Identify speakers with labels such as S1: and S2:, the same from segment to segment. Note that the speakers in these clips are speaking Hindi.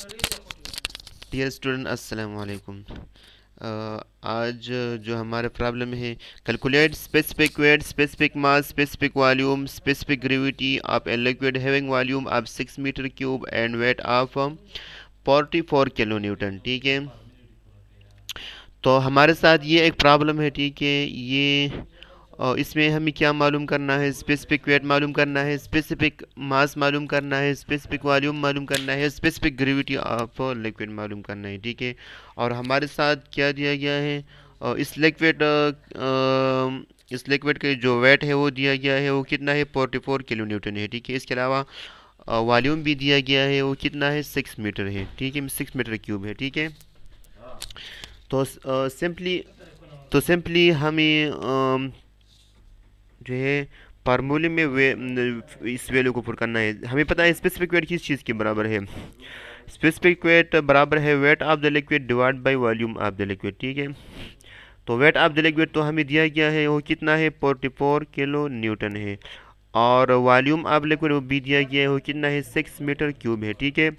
S1: डियर स्टूडेंट अस्सलाम वालेकुम। आज जो हमारा प्रॉब्लम है, calculate specific weight, specific mass, specific volume, specific gravity of a liquid having volume of 6 metre cube and weight of 44 kilo newton. ठीक है, तो हमारे साथ ये एक प्रॉब्लम है। ठीक है, ये इसमें हमें क्या मालूम करना है? स्पेसिफिक वेट मालूम करना है, स्पेसिफिक मास मालूम करना है, स्पेसिफिक वॉल्यूम मालूम करना है, स्पेसिफिक ग्रेविटी ऑफ लिक्विड मालूम करना है। ठीक है, और हमारे साथ क्या दिया गया है? इस लिक्विड के जो वेट है वो दिया गया है, वो कितना है? 44 किलो न्यूटन है। ठीक है, इसके अलावा वॉल्यूम भी दिया गया है, वो कितना है? 6 मीटर है। ठीक है, 6 मीटर क्यूब है। ठीक है, तो सिंपली हमें जो है फार्मूले में इस वैल्यू को पुट करना है। हमें पता है स्पेसिफिक वेट किस चीज़ के बराबर है। स्पेसिफिक वेट बराबर है wait of the liquid divide by volume of the liquid. ठीक है, तो वेट ऑफ द लिक्विड तो हमें दिया गया है, वो कितना है? 44 किलो न्यूटन है। और वॉल्यूम ऑफ लिक्विड वो भी दिया गया है, वो कितना है? 6 मीटर क्यूब है। ठीक है,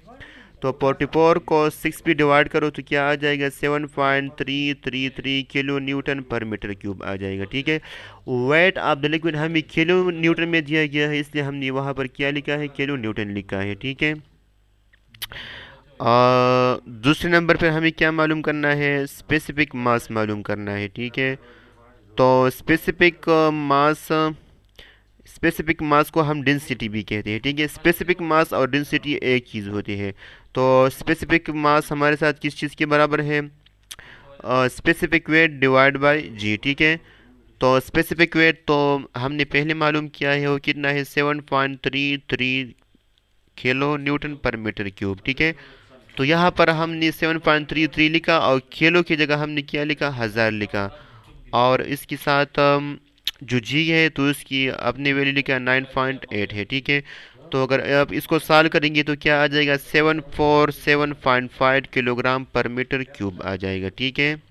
S1: तो 44 को 6 भी डिवाइड करो तो क्या आ जाएगा? 7.333 किलो न्यूटन पर मीटर क्यूब आ जाएगा। ठीक है, वेट ऑफ द लिक्विड हमें किलो न्यूटन में दिया गया है, इसलिए हमने वहाँ पर क्या लिखा है? किलो न्यूटन लिखा है। ठीक है, दूसरे नंबर पर हमें क्या मालूम करना है? स्पेसिफिक मास मालूम करना है। ठीक है, तो स्पेसिफिक मास को हम डेंसिटी भी कहते हैं। ठीक है, स्पेसिफिक मास और डेंसिटी एक चीज़ होती है। तो स्पेसिफिक मास हमारे साथ किस चीज़ के बराबर है? स्पेसिफिक वेट डिवाइड बाय जी। ठीक है, तो स्पेसिफिक वेट तो हमने पहले मालूम किया है, वो कितना है? 7.33 किलो न्यूटन पर मीटर क्यूब। ठीक है, तो यहाँ पर हमने 7.33 लिखा और किलो की जगह हमने क्या लिखा? 1000 लिखा। और इसके साथ जो जी है तो इसकी अपनी वैल्यू लिखा 9.8 है। ठीक है, तो अगर आप इसको सॉल्व करेंगे तो क्या आ जाएगा? 747.5 किलोग्राम पर मीटर क्यूब आ जाएगा। ठीक है,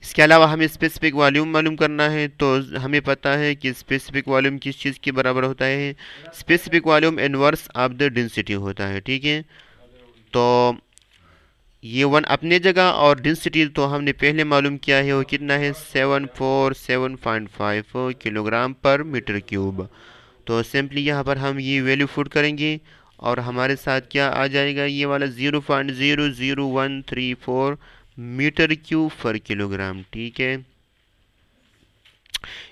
S1: इसके अलावा हमें स्पेसिफिक वॉल्यूम मालूम करना है, तो हमें पता है कि स्पेसिफिक वॉल्यूम किस चीज़ के बराबर होता है? Specific volume inverse of the density होता है। ठीक है, तो ये वन अपने जगह और डेंसिटी तो हमने पहले मालूम किया है, वो कितना है? 747.5 किलोग्राम पर मीटर क्यूब। तो सिंपली यहाँ पर हम ये वैल्यू पुट करेंगे और हमारे साथ क्या आ जाएगा? ये वाला 0.00134 मीटर क्यूब पर किलोग्राम। ठीक है,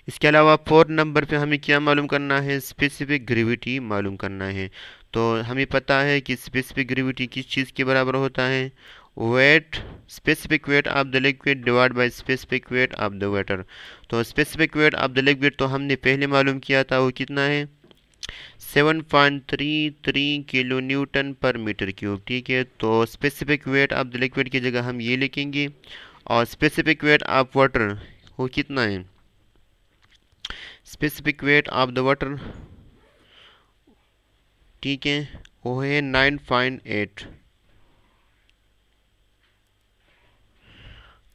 S1: इसके अलावा फोर्थ नंबर पे हमें क्या मालूम करना है? स्पेसिफिक ग्रेविटी मालूम करना है। तो हमें पता है कि स्पेसिफिक ग्रेविटी किस चीज़ के बराबर होता है? Weight, specific weight of the liquid divide by specific weight of the water. तो specific weight of the liquid तो हमने पहले मालूम किया था, वो कितना है? 7.33 किलो न्यूटन पर मीटर क्यूब। ठीक है, तो specific weight of the liquid की जगह हम ये लिखेंगे, और स्पेसिफिक वेट ऑफ वाटर वो कितना है? Specific weight of the water, ठीक है, वो है 9.8।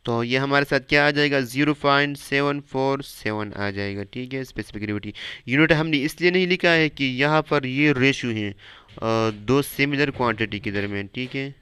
S1: तो ये हमारे साथ क्या आ जाएगा? 0.747 आ जाएगा। ठीक है, स्पेसिफिक ग्रेविटी यूनिट हमने इसलिए नहीं लिखा है कि यहाँ पर ये रेशियो है दो सिमिलर क्वांटिटी के दरमियान। ठीक है।